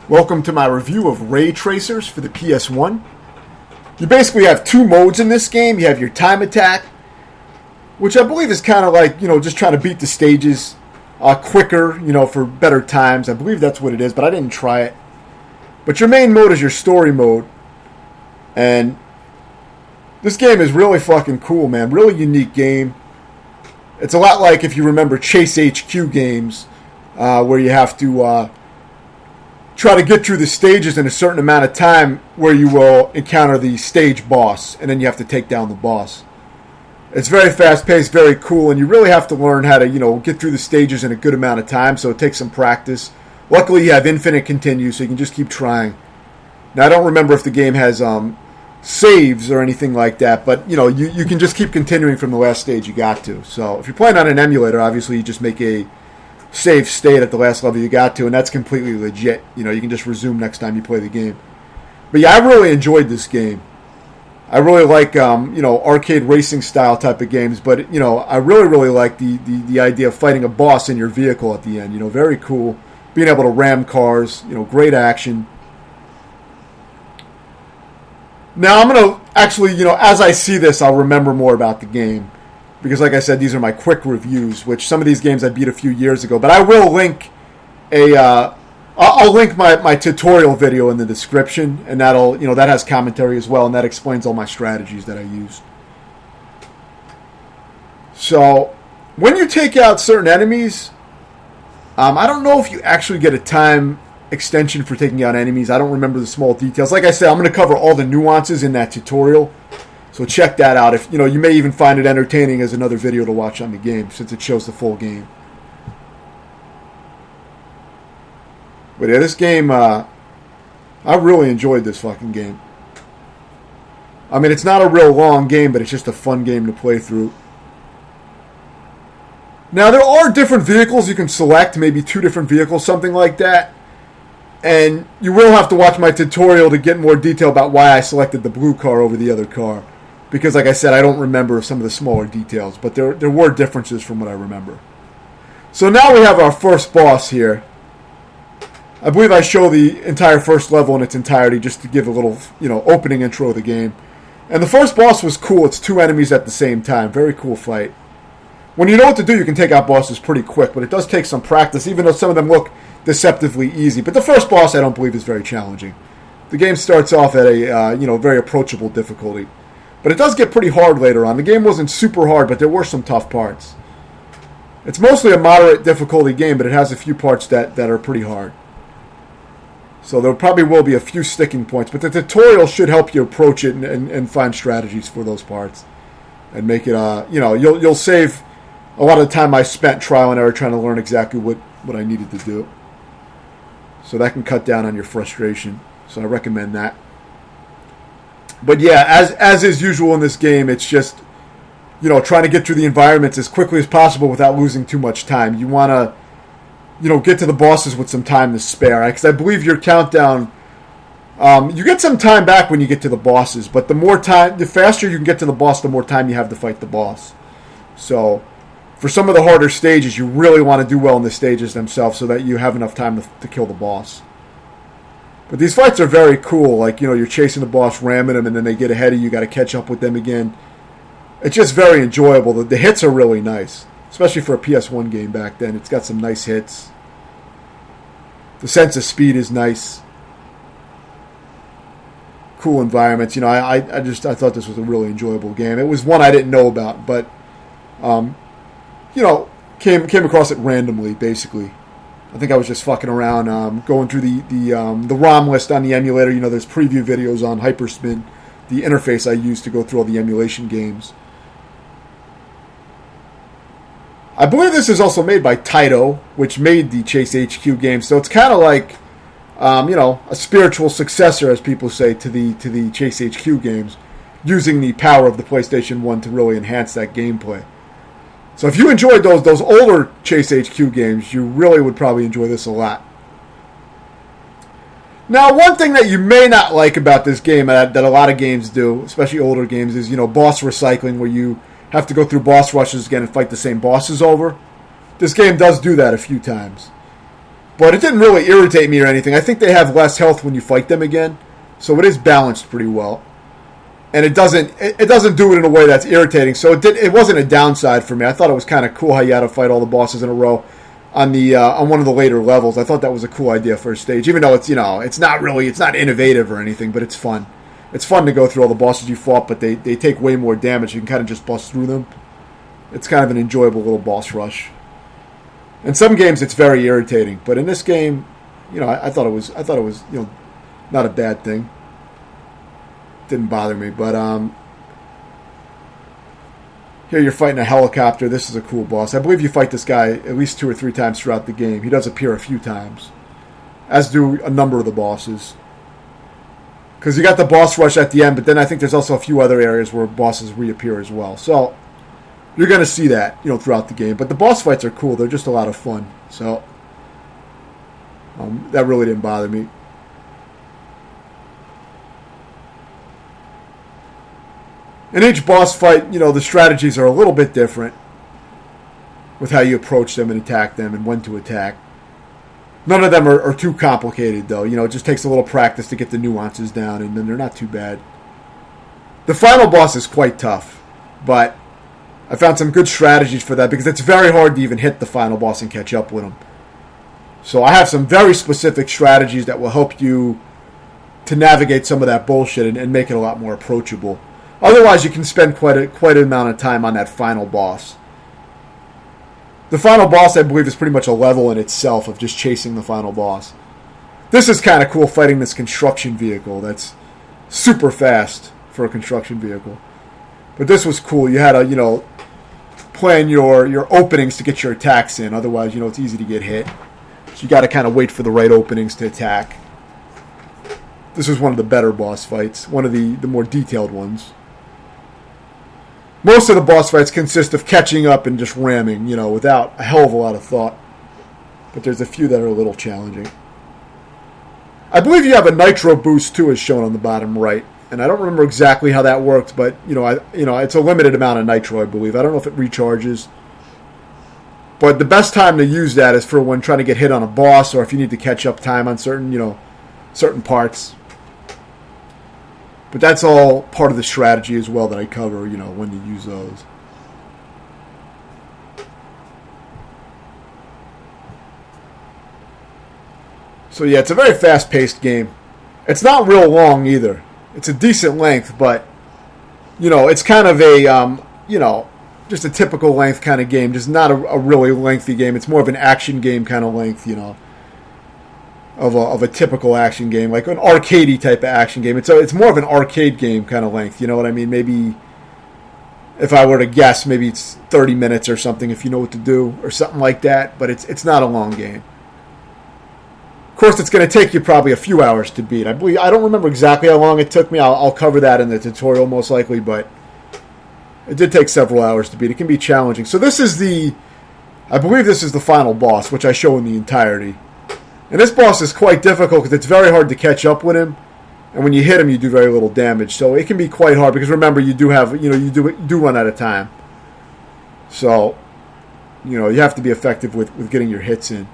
Welcome to my review of Ray Tracers for the PS1. You basically have two modes in this game. You have your time attack, which I believe is kind of like, just trying to beat the stages quicker, for better times. I believe that's what it is, but I didn't try it. But your main mode is your story mode. And this game is really fucking cool, man. Really unique game. It's a lot like, if you remember, Chase HQ games, where you have to try to get through the stages in a certain amount of time where you will encounter the stage boss, and then you have to take down the boss. It's very fast-paced, very cool, and you really have to learn how to, get through the stages in a good amount of time, so it takes some practice. Luckily, you have infinite continue, so you can just keep trying. Now, I don't remember if the game has saves or anything like that, but, you can just keep continuing from the last stage you got to. So, if you're playing on an emulator, obviously, you just make a save state at the last level you got to, and that's completely legit. You can just resume next time you play the game. But yeah, I really enjoyed this game. I really like arcade racing style type of games, but I really like the idea of fighting a boss in your vehicle at the end. Very cool. Being able to ram cars, great action. Now I'm gonna actually, as I see this, I'll remember more about the game. Because, like I said, these are my quick reviews, which some of these games I beat a few years ago. But I will link I'll link my tutorial video in the description, and that'll, that has commentary as well, and that explains all my strategies that I use. So, when you take out certain enemies, I don't know if you actually get a time extension for taking out enemies. I don't remember the small details. Like I said, I'm going to cover all the nuances in that tutorial. So check that out. If you may even find it entertaining as another video to watch on the game, since it shows the full game. But yeah, this game, I really enjoyed this fucking game. I mean, it's not a real long game, but it's just a fun game to play through. Now, there are different vehicles you can select, maybe 2 different vehicles, something like that. And you will have to watch my tutorial to get more detail about why I selected the blue car over the other car. Because, like I said, I don't remember some of the smaller details, but there were differences from what I remember. So now we have our first boss here. I believe I show the entire first level in its entirety just to give a little, opening intro of the game. And the first boss was cool. It's 2 enemies at the same time. Very cool fight. When you know what to do, you can take out bosses pretty quick, but it does take some practice, even though some of them look deceptively easy. But the first boss, I don't believe, is very challenging. The game starts off at a, very approachable difficulty. But it does get pretty hard later on. The game wasn't super hard, but there were some tough parts. It's mostly a moderate difficulty game, but it has a few parts that are pretty hard. So there probably will be a few sticking points, but the tutorial should help you approach it and find strategies for those parts. And make it, you'll save a lot of the time I spent trial and error trying to learn exactly what I needed to do. So that can cut down on your frustration. So I recommend that. But yeah, as is usual in this game, it's just, trying to get through the environments as quickly as possible without losing too much time. You want to, get to the bosses with some time to spare. Because I believe your countdown, you get some time back when you get to the bosses, but the faster you can get to the boss, the more time you have to fight the boss. So, for some of the harder stages, you really want to do well in the stages themselves so that you have enough time to kill the boss. But these fights are very cool. Like, you're chasing the boss, ramming them, and then they get ahead of you. You got to catch up with them again. It's just very enjoyable. The hits are really nice, especially for a PS1 game back then. It's got some nice hits. The sense of speed is nice. Cool environments. I thought this was a really enjoyable game. It was one I didn't know about, but came across it randomly, basically. I think I was just fucking around, going through the ROM list on the emulator. There's preview videos on Hyperspin, the interface I use to go through all the emulation games. I believe this is also made by Taito, which made the Chase HQ games. So it's kind of like, a spiritual successor, as people say, to the Chase HQ games, using the power of the PlayStation 1 to really enhance that gameplay. So if you enjoyed those older Chase HQ games, you really would probably enjoy this a lot. Now, one thing that you may not like about this game that a lot of games do, especially older games, is, boss recycling, where you have to go through boss rushes again and fight the same bosses over. This game does do that a few times. But it didn't really irritate me or anything. I think they have less health when you fight them again, so it is balanced pretty well. And it doesn't do it in a way that's irritating. So it wasn't a downside for me. I thought it was kind of cool how you had to fight all the bosses in a row on one of the later levels. I thought that was a cool idea for a stage, even though it's not innovative or anything, but it's fun. It's fun to go through all the bosses you fought, but they take way more damage. You can kind of just bust through them. It's kind of an enjoyable little boss rush. In some games, it's very irritating, but in this game, I thought it was not a bad thing. Didn't bother me, but here you're fighting a helicopter. This is a cool boss. I believe you fight this guy at least 2 or 3 times throughout the game. He does appear a few times, as do a number of the bosses. Because you got the boss rush at the end, but then I think there's also a few other areas where bosses reappear as well. So you're going to see that, throughout the game. But the boss fights are cool. They're just a lot of fun. So that really didn't bother me. In each boss fight, the strategies are a little bit different with how you approach them and attack them and when to attack. None of them are too complicated, though. It just takes a little practice to get the nuances down, and then they're not too bad. The final boss is quite tough, but I found some good strategies for that because it's very hard to even hit the final boss and catch up with him. So I have some very specific strategies that will help you to navigate some of that bullshit and make it a lot more approachable. Otherwise, you can spend quite an amount of time on that final boss. The final boss, I believe, is pretty much a level in itself of just chasing the final boss. This is kind of cool, fighting this construction vehicle that's super fast for a construction vehicle. But this was cool. You had to, plan your openings to get your attacks in. Otherwise, it's easy to get hit. So you got to kind of wait for the right openings to attack. This was one of the better boss fights, one of the more detailed ones. Most of the boss fights consist of catching up and just ramming, without a hell of a lot of thought. But there's a few that are a little challenging. I believe you have a nitro boost too, as shown on the bottom right. And I don't remember exactly how that worked, but it's a limited amount of nitro, I believe. I don't know if it recharges. But the best time to use that is for when trying to get hit on a boss, or if you need to catch up time on certain parts. But that's all part of the strategy as well that I cover, when to use those. So yeah, it's a very fast-paced game. It's not real long either. It's a decent length, but, it's kind of a, just a typical length kind of game. Just not a really lengthy game. It's more of an action game kind of length, of a typical action game, like an arcadey type of action game. It's more of an arcade game kind of length. You know what I mean? Maybe if I were to guess, maybe it's 30 minutes or something if you know what to do or something like that. But it's not a long game. Of course, it's going to take you probably a few hours to beat. I don't remember exactly how long it took me. I'll cover that in the tutorial most likely, but it did take several hours to beat. It can be challenging. So I believe this is the final boss, which I show in the entirety. And this boss is quite difficult because it's very hard to catch up with him. And when you hit him, you do very little damage. So it can be quite hard because remember, you do run out of time. So, you have to be effective with getting your hits in.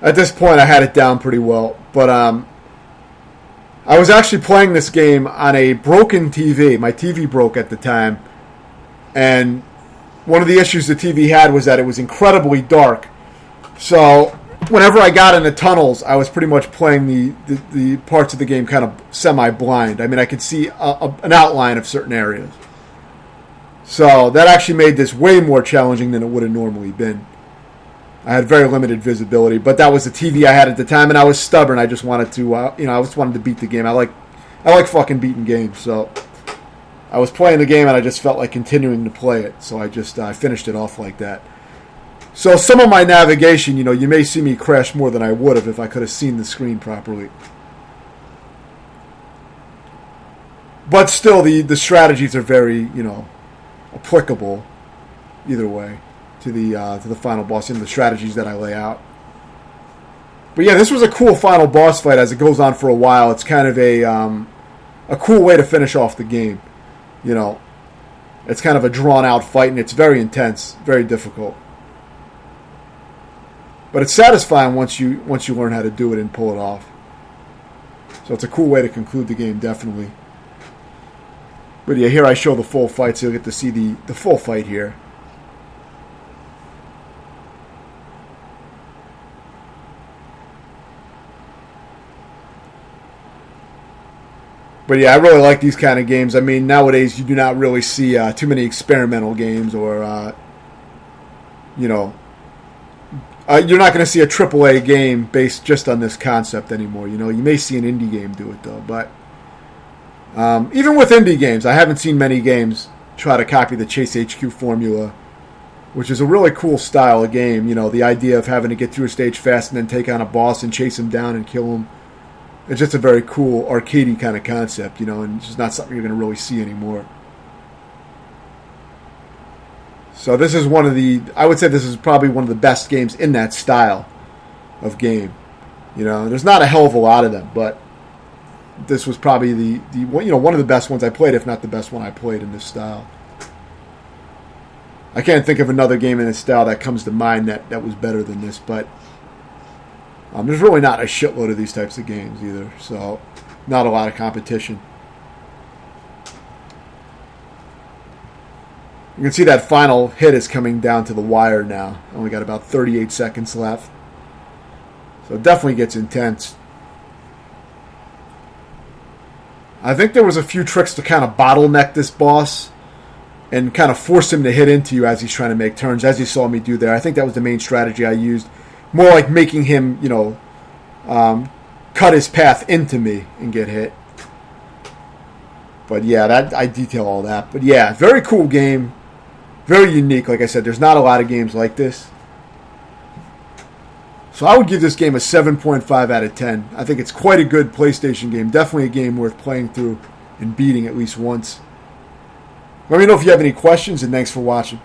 At this point, I had it down pretty well. But I was actually playing this game on a broken TV. My TV broke at the time. And one of the issues the TV had was that it was incredibly dark. So whenever I got into tunnels, I was pretty much playing the parts of the game kind of semi-blind. I mean, I could see an outline of certain areas. So that actually made this way more challenging than it would have normally been. I had very limited visibility, but that was the TV I had at the time, and I was stubborn. I just wanted to, I just wanted to beat the game. I like fucking beating games, so I was playing the game, and I just felt like continuing to play it. So I finished it off like that. So some of my navigation, you may see me crash more than I would have if I could have seen the screen properly. But still, the strategies are very, applicable either way to the final boss and the strategies that I lay out. But yeah, this was a cool final boss fight as it goes on for a while. It's kind of a cool way to finish off the game. It's kind of a drawn out fight and it's very intense, very difficult. But it's satisfying once you learn how to do it and pull it off. So it's a cool way to conclude the game, definitely. But yeah, here I show the full fight, so you'll get to see the full fight here. But yeah, I really like these kind of games. I mean, nowadays you do not really see too many experimental games, or you're not going to see a AAA game based just on this concept anymore. You may see an indie game do it though. But even with indie games, I haven't seen many games try to copy the Chase HQ formula, which is a really cool style of game. The idea of having to get through a stage fast and then take on a boss and chase him down and kill him. It's just a very cool arcadey kind of concept, and it's just not something you're going to really see anymore. So this is I would say this is probably one of the best games in that style of game. There's not a hell of a lot of them, but this was probably one of the best ones I played, if not the best one I played in this style. I can't think of another game in this style that comes to mind that was better than this, but there's really not a shitload of these types of games either, so not a lot of competition. You can see that final hit is coming down to the wire now. Only got about 38 seconds left. So it definitely gets intense. I think there was a few tricks to kind of bottleneck this boss and kind of force him to hit into you as he's trying to make turns, as you saw me do there. I think that was the main strategy I used. More like making him, cut his path into me and get hit. But yeah, I detail all that. But yeah, very cool game. Very unique. Like I said, there's not a lot of games like this. So I would give this game a 7.5 out of 10. I think it's quite a good PlayStation game. Definitely a game worth playing through and beating at least once. Let me know if you have any questions, and thanks for watching.